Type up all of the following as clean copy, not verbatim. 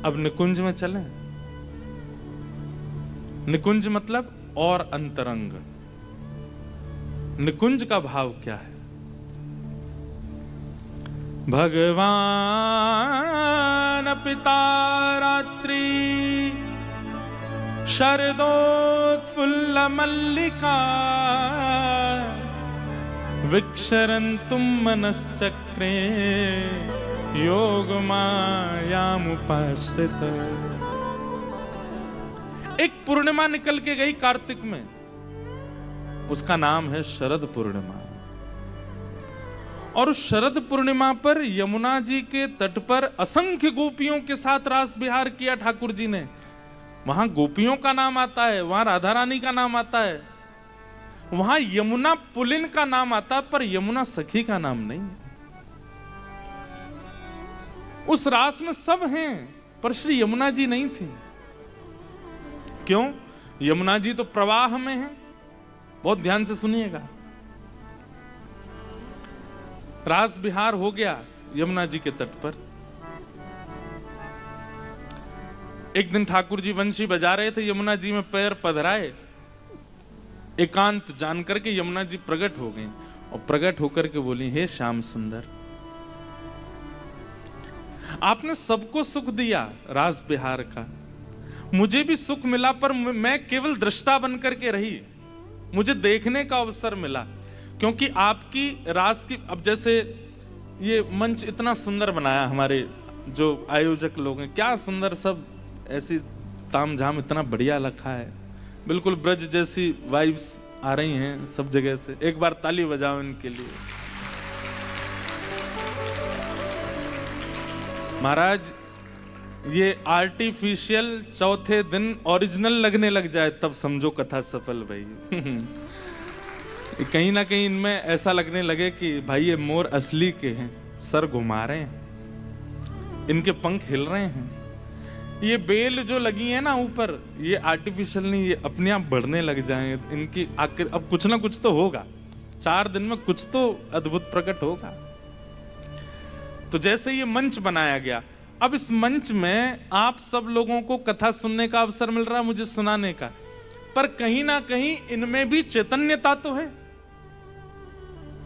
अब निकुंज में चलें। निकुंज मतलब और अंतरंग। निकुंज का भाव क्या है? भगवान पिता रात्रि शरदोत्फुल्ल मल्लिका विक्षरन्तुम मनश्चक्रे योग मायामुपाश्रित। एक पूर्णिमा निकल के गई कार्तिक में, उसका नाम है शरद पूर्णिमा। और उस शरद पूर्णिमा पर यमुना जी के तट पर असंख्य गोपियों के साथ रास विहार किया ठाकुर जी ने। वहां गोपियों का नाम आता है, वहां राधा रानी का नाम आता है, वहां यमुना पुलिन का नाम आता है, पर यमुना सखी का नाम नहीं। उस रास में सब हैं, पर श्री यमुना जी नहीं थी। क्यों? यमुना जी तो प्रवाह में है। बहुत ध्यान से सुनिएगा। रास विहार हो गया यमुना जी के तट पर। एक दिन ठाकुर जी वंशी बजा रहे थे, यमुना जी में पैर पधराए। एकांत जान करके यमुना जी प्रकट हो गई और प्रकट होकर के बोली, हे श्याम सुंदर, आपने सबको सुख दिया रास विहार का, मुझे भी सुख मिला, पर मैं केवल दृष्टा बनकर के रही। मुझे देखने का अवसर मिला, क्योंकि आपकी रास की, अब जैसे ये मंच इतना सुंदर बनाया हमारे जो आयोजक लोग हैं, क्या सुंदर, सब ऐसी तामझाम इतना बढ़िया रखा है, बिल्कुल ब्रज जैसी वाइब्स आ रही हैं सब जगह से। एक बार ताली बजाओ इनके लिए। महाराज, ये आर्टिफिशियल चौथे दिन ओरिजिनल लगने लग जाए तब समझो कथा सफल भाई। कहीं ना कहीं इनमें ऐसा लगने लगे कि भाई ये मोर असली के हैं, सर घुमा रहे हैं, इनके पंख हिल रहे हैं। ये बेल जो लगी है ना ऊपर, ये आर्टिफिशियल नहीं, ये अपने आप बढ़ने लग जाएं। इनकी आखिर अब कुछ ना कुछ तो होगा, 4 दिन में कुछ तो अद्भुत प्रकट होगा। तो जैसे ये मंच बनाया गया, अब इस मंच में आप सब लोगों को कथा सुनने का अवसर मिल रहा है, मुझे सुनाने का, पर कहीं ना कहीं इनमें भी चैतन्यता तो है,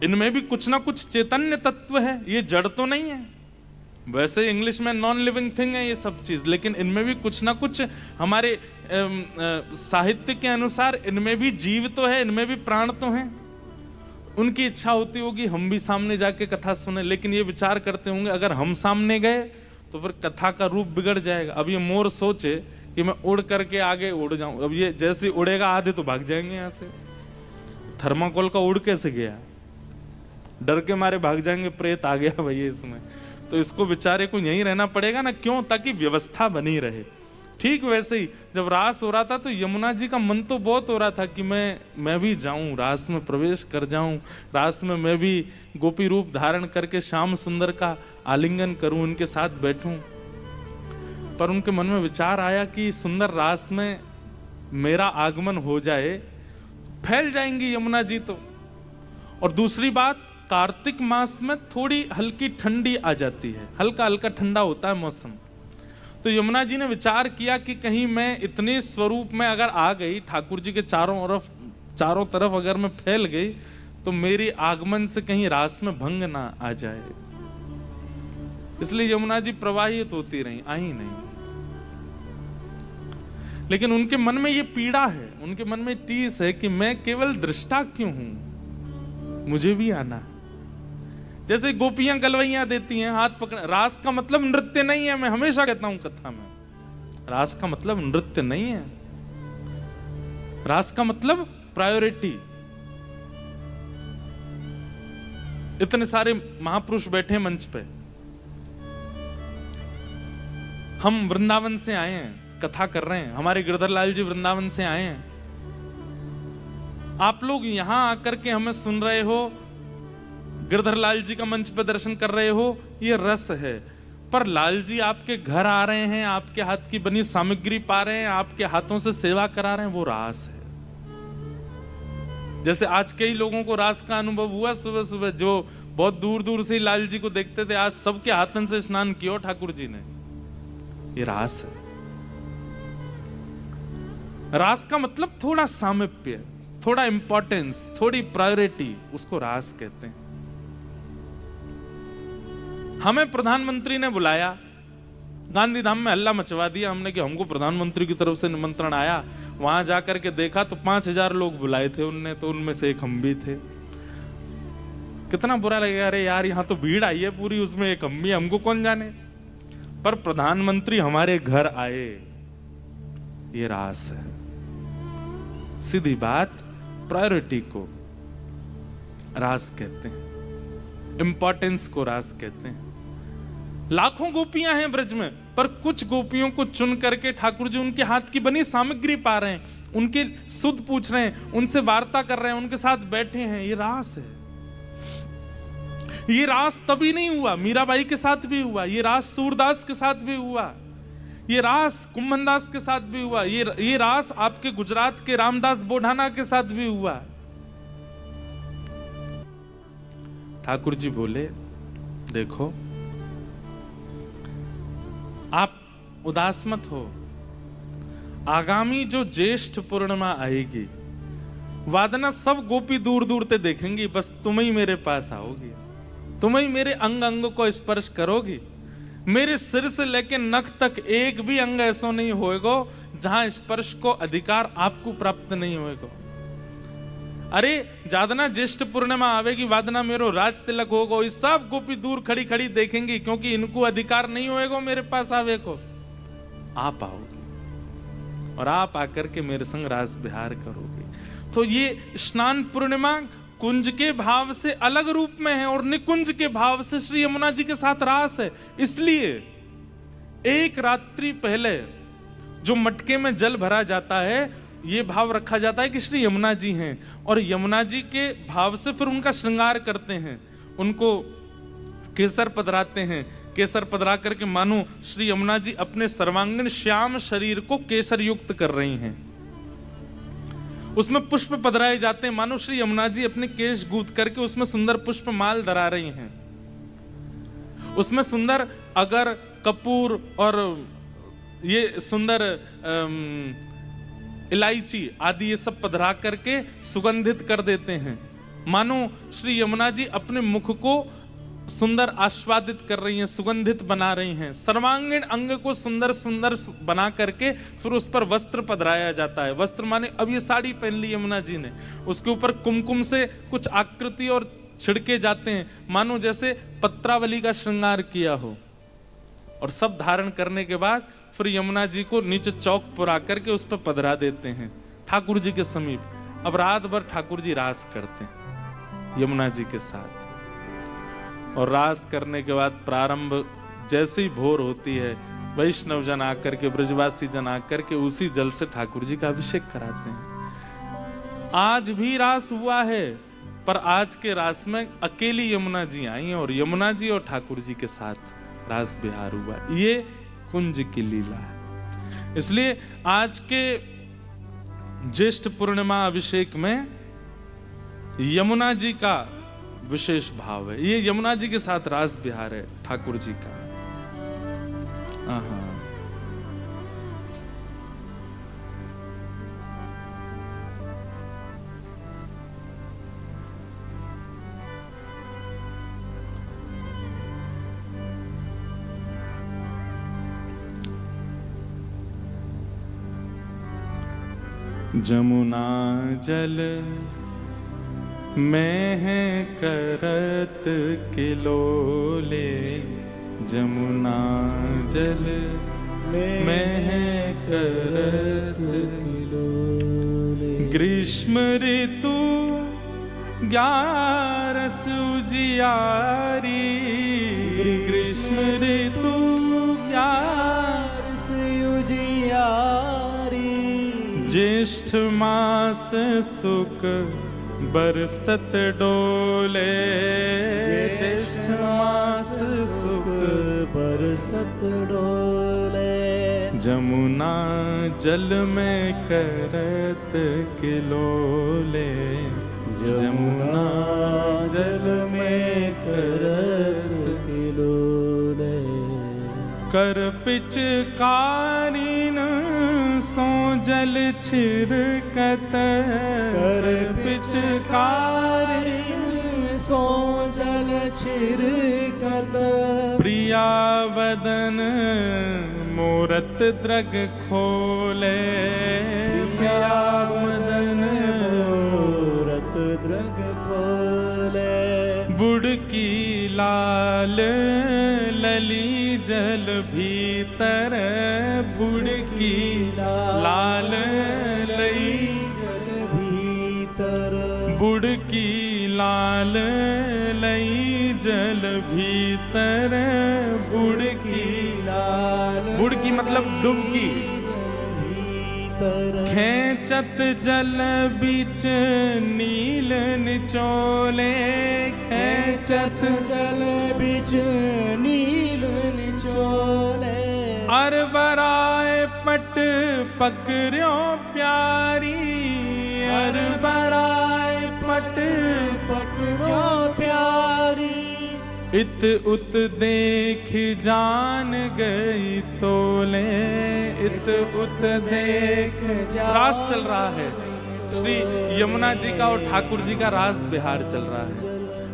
इनमें भी कुछ ना कुछ चैतन्य तत्व है, ये जड़ तो नहीं है। वैसे इंग्लिश में नॉन लिविंग थिंग है ये सब चीज, लेकिन इनमें भी कुछ ना कुछ, हमारे साहित्य के अनुसार इनमें भी जीव तो है, इनमें भी प्राण तो है। उनकी इच्छा होती होगी हम भी सामने जाके कथा सुने, लेकिन ये विचार करते होंगे अगर हम सामने गए तो फिर कथा का रूप बिगड़ जाएगा। अब ये मोर सोचे कि मैं उड़ करके आगे उड़ जाऊं, अब ये जैसे उड़ेगा आधे तो भाग जाएंगे यहां से। थर्माकोल का उड़ कैसे गया? डर के मारे भाग जाएंगे, प्रेत आ गया भैया इसमें। तो इसको बेचारे को यहीं रहना पड़ेगा ना, क्यों? ताकि व्यवस्था बनी रहे। ठीक वैसे ही जब रास हो रहा था तो यमुना जी का मन तो बहुत हो रहा था कि मैं भी जाऊं, रास में प्रवेश कर जाऊं, रास में मैं भी गोपी रूप धारण करके श्याम सुंदर का आलिंगन करूं, उनके साथ बैठूं। पर उनके मन में विचार आया कि सुंदर रास में मेरा आगमन हो जाए, फैल जाएंगी यमुना जी तो। और दूसरी बात, कार्तिक मास में थोड़ी हल्की ठंडी आ जाती है, हल्का हल्का ठंडा होता है मौसम। तो यमुना जी ने विचार किया कि कहीं मैं इतने स्वरूप में अगर आ गई, ठाकुर जी के चारों तरफ अगर मैं फैल गई, तो मेरी आगमन से कहीं रास में भंग ना आ जाए। इसलिए यमुना जी प्रवाहित होती रही, आई नहीं। लेकिन उनके मन में ये पीड़ा है, उनके मन में टीस है कि मैं केवल दृष्टा क्यों हूं, मुझे भी आना। जैसे गोपियां गलवैया देती हैं, हाथ पकड़। रास का मतलब नृत्य नहीं है, मैं हमेशा कहता हूं कथा में, रास का मतलब नृत्य नहीं है। रास का मतलब प्रायोरिटी। इतने सारे महापुरुष बैठे मंच पे, हम वृंदावन से आए हैं, कथा कर रहे हैं, हमारे गिरधर लाल जी वृंदावन से आए हैं। आप लोग यहां आकर के हमें सुन रहे हो, गिरधर लाल जी का मंच पे दर्शन कर रहे हो, ये रस है। पर लाल जी आपके घर आ रहे हैं, आपके हाथ की बनी सामग्री पा रहे हैं, आपके हाथों से सेवा करा रहे हैं, वो रास है। जैसे आज कई लोगों को रास का अनुभव हुआ सुबह सुबह, जो बहुत दूर दूर से लाल जी को देखते थे, आज सबके हाथन से स्नान किया ठाकुर जी ने। ये रास है। रास का मतलब थोड़ा सामीप्य, थोड़ा इंपॉर्टेंस, थोड़ी प्रायोरिटी, उसको रास कहते हैं। हमें प्रधानमंत्री ने बुलाया, गांधीधाम में हल्ला मचवा दिया हमने कि हमको प्रधानमंत्री की तरफ से निमंत्रण आया। वहां जाकर के देखा तो 5000 लोग बुलाए थे उनने, तो उनमें से एक हम भी थे। कितना बुरा लगेगा, अरे यार यहाँ तो भीड़ आई है पूरी, उसमें एक हम भी, हमको कौन जाने। पर प्रधानमंत्री हमारे घर आए, ये रास है। सीधी बात, प्रायोरिटी को रास कहते हैं, इंपॉर्टेंस को रास कहते हैं। लाखों गोपियां हैं ब्रज में, पर कुछ गोपियों को चुन करके ठाकुर जी उनके हाथ की बनी सामग्री पा रहे हैं, उनके सुध पूछ रहे हैं, उनसे वार्ता कर रहे हैं, उनके साथ बैठे हैं। ये रास है। ये रास तभी नहीं हुआ, मीराबाई के साथ भी हुआ, ये रास सूरदास के साथ भी हुआ, ये रास कुंभनदास के साथ भी हुआ, ये रास आपके गुजरात के रामदास बोढ़ाना के साथ भी हुआ। ठाकुर जी बोले, देखो आप उदास मत हो, आगामी जो ज्येष्ठ पूर्णिमा आएगी, वादना सब गोपी दूर दूर से देखेंगी, बस तुम ही मेरे पास आओगी, तुम ही मेरे अंग अंग को स्पर्श करोगी। मेरे सिर से लेकर नख तक एक भी अंग ऐसा नहीं होएगा जहां स्पर्श को अधिकार आपको प्राप्त नहीं होएगा। अरे जादना ज्येष्ठ पूर्णिमा आवेगी, वादना मेरो राज तिलक होगा, इस सब गोपी दूर खड़ी खड़ी देखेंगी, क्योंकि इनको अधिकार नहीं होएगा मेरे पास आवे को। आप आओगे और आप आकर के मेरे संग रास विहार करोगे। तो ये स्नान पूर्णिमा कुंज के भाव से अलग रूप में है और निकुंज के भाव से श्री यमुना जी के साथ रास है। इसलिए एक रात्रि पहले जो मटके में जल भरा जाता है, ये भाव रखा जाता है कि श्री यमुना जी हैं, और यमुना जी के भाव से फिर उनका श्रृंगार करते हैं, उनको केसर पधराते हैं। केसर पधरा करके मानो श्री यमुना जी अपने सर्वांगीण श्याम शरीर को केसर युक्त कर रही हैं। उसमें पुष्प पधराए जाते हैं, मानो श्री यमुना जी अपने केश गूंथ करके उसमें सुंदर पुष्प माल धरा रही हैं। उसमें सुंदर अगर, कपूर और ये सुंदर इलायची आदि ये सब पधरा करके सुगंधित कर देते हैं, मानो श्री यमुना जी अपने मुख को सुंदर आस्वादित कर रही हैं, सुगंधित बना रही हैं। सर्वांगीण अंग को सुंदर सुंदर बना करके फिर उस पर वस्त्र पधराया जाता है। वस्त्र माने अब ये साड़ी पहन ली यमुना जी ने, उसके ऊपर कुमकुम से कुछ आकृति और छिड़के जाते हैं, मानो जैसे पत्रावली का श्रृंगार किया हो। और सब धारण करने के बाद फिर यमुना जी को नीचे चौक पुरा करके उस पर पधरा देते हैं ठाकुर जी के समीप। अब रात भर ठाकुर जी रास करते हैं यमुना जी के साथ, और रास करने के बाद प्रारंभ जैसे ही भोर होती है, वैष्णव जन आकर के, ब्रजवासी जन आकर के उसी जल से ठाकुर जी का अभिषेक कराते हैं। आज भी रास हुआ है, पर आज के रास में अकेली यमुना जी आई और यमुना जी और ठाकुर जी के साथ रास विहार हुआ। ये कुंज की लीला है। इसलिए आज के ज्येष्ठ पूर्णिमा अभिषेक में यमुना जी का विशेष भाव है। ये यमुना जी के साथ रास विहार है ठाकुर जी का। जमुना जल मैं है करत किलोले, जमुना जल मैं है करत किलोले। ग्रीष्म ऋतु ग्यारस उजियारी, ग्रीष्म ऋतु ग्यारस उजियारी। ज्येष्ठ मास सुख बरसत डोले, ज्येष्ठ मास सुख बरसत डोले। जमुना जल में करत किलोले, जमुना जल में करत किलोले। कर पिचकारिन सो जल छिरकत, कर पिचकारिन सो जल छिरकत, प्रिया वदन मूरत द्रग खोले, प्रिया वदन मूरत द्रग खोले, बुड़की लाल लली जल भीतर, बुड़की लाल लई जल भीतर, बुड़की लाल लई जल भीतर, बुड़की लाल बुड़की मतलब डुबकी, खेचत जल बीच नील निचोले, खेचत जल बीच नील निचोले, अरबराए पट पकड़ो प्यारी, अरबराए पट पकड़ो प्यारी, इत उत देख जान गई तोले, इत उत देख रास चल रहा है श्री यमुना जी का और ठाकुर जी का रास बिहार चल रहा है।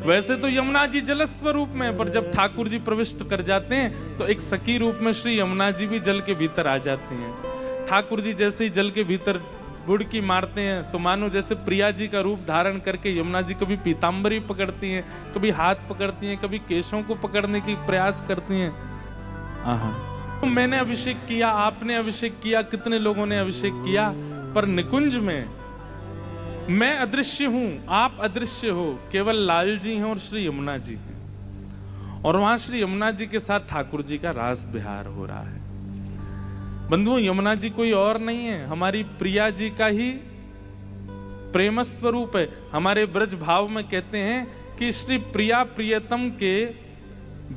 वैसे तो यमुना जी जल स्वरूप में, पर जब ठाकुर जी प्रविष्ट कर जाते हैं तो एक सखी रूप में श्री यमुना जी भी जल के भीतर आ जाती हैं। ठाकुर जी जैसे ही जल के भीतर बुड़की मारते हैं तो मानो जैसे प्रिया जी का रूप धारण करके यमुना जी कभी पीतांबरी पकड़ती हैं, कभी हाथ पकड़ती हैं, कभी केशों को पकड़ने की प्रयास करती हैं। आहा, तो मैंने अभिषेक किया, आपने अभिषेक किया, कितने लोगों ने अभिषेक किया, पर निकुंज में मैं अदृश्य हूं, आप अदृश्य हो, केवल लाल जी हैं और श्री यमुना जी हैं, और वहां श्री यमुना जी के साथ ठाकुर जी का रास बिहार हो रहा है। बंधुओं, यमुना जी कोई और नहीं है, हमारी प्रिया जी का ही प्रेम स्वरूप है। हमारे ब्रज भाव में कहते हैं कि श्री प्रिया प्रियतम के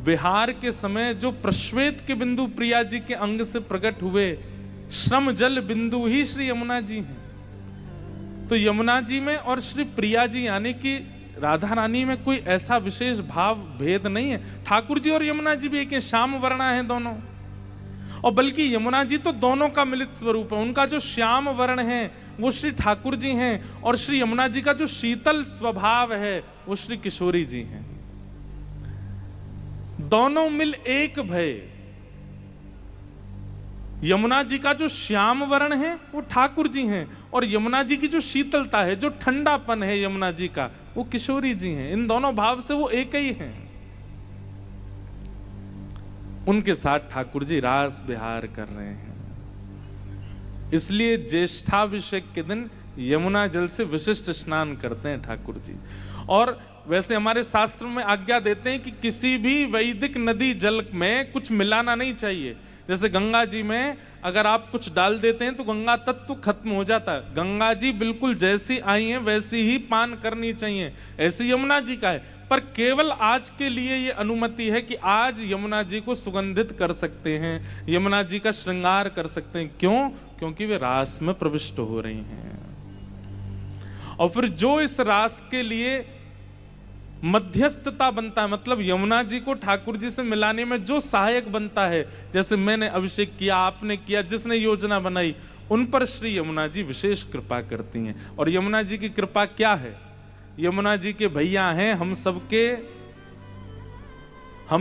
विहार के समय जो प्रश्वेत के बिंदु प्रिया जी के अंग से प्रकट हुए, श्रम जल बिंदु ही श्री यमुना जी हैं। तो यमुना जी में और श्री प्रिया जी यानी कि राधा रानी में कोई ऐसा विशेष भाव भेद नहीं है। ठाकुर जी और यमुना जी भी एक है, श्याम वर्णा है दोनों, और बल्कि यमुना जी तो दोनों का मिलित स्वरूप है। उनका जो श्याम वर्ण है वो श्री ठाकुर जी हैं, और श्री यमुना जी का जो शीतल स्वभाव है वो श्री किशोरी जी हैं। दोनों मिल एक भय। यमुना जी का जो श्याम वर्ण है वो ठाकुर जी हैं, और यमुना जी की जो शीतलता है, जो ठंडापन है यमुना जी का, वो किशोरी जी हैं। इन दोनों भाव से वो एक ही हैं। उनके साथ ठाकुर जी रास बिहार कर रहे हैं। इसलिए ज्येष्ठाभिषेक के दिन यमुना जल से विशिष्ट स्नान करते हैं ठाकुर जी। और वैसे हमारे शास्त्र में आज्ञा देते हैं कि किसी भी वैदिक नदी जल में कुछ मिलाना नहीं चाहिए। जैसे गंगा जी में अगर आप कुछ डाल देते हैं तो गंगा तत्व खत्म हो जाता है। गंगा जी बिल्कुल जैसी आई हैं वैसी ही पान करनी चाहिए, ऐसी यमुना जी का है। पर केवल आज के लिए ये अनुमति है कि आज यमुना जी को सुगंधित कर सकते हैं, यमुना जी का श्रृंगार कर सकते हैं। क्यों? क्योंकि वे रास में प्रविष्ट हो रही हैं। और फिर जो इस रास के लिए मध्यस्थता बनता है, मतलब यमुना जी को ठाकुर जी से मिलाने में जो सहायक बनता है, जैसे मैंने अभिषेक किया, आपने किया, जिसने योजना बनाई, उन पर श्री यमुना जी विशेष कृपा करती हैं। और यमुना जी की कृपा क्या है? यमुना जी के भैया हैं हम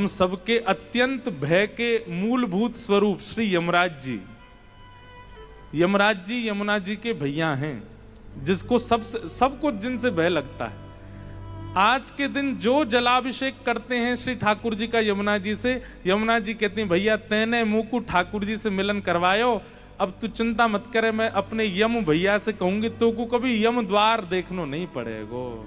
सबके अत्यंत भय के मूलभूत स्वरूप श्री यमराज जी। यमराज जी यमुना जी के भैया हैं, जिसको सबको जिनसे भय लगता है। आज के दिन जो जलाभिषेक करते हैं श्री ठाकुर जी का यमुना जी से, यमुना जी कहती हैं भैया तेने मुंह को ठाकुर जी से मिलन करवायो, अब तू चिंता मत करे, मैं अपने यम भैया से कहूंगी तो को कभी यम द्वार देखनो नहीं पड़ेगो।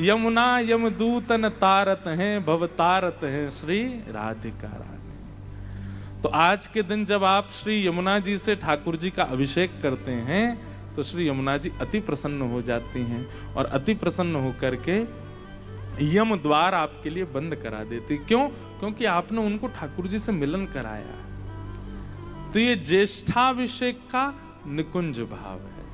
यमुना यम दूतन तारत हैं भव तारत हैं श्री राधिका रानी। तो आज के दिन जब आप श्री यमुना जी से ठाकुर जी का अभिषेक करते हैं तो श्री यमुना जी अति प्रसन्न हो जाती हैं, और अति प्रसन्न होकर के यम द्वार आपके लिए बंद करा देती। क्यों? क्योंकि आपने उनको ठाकुर जी से मिलन कराया। तो ये ज्येष्ठाभिषेक का निकुंज भाव है।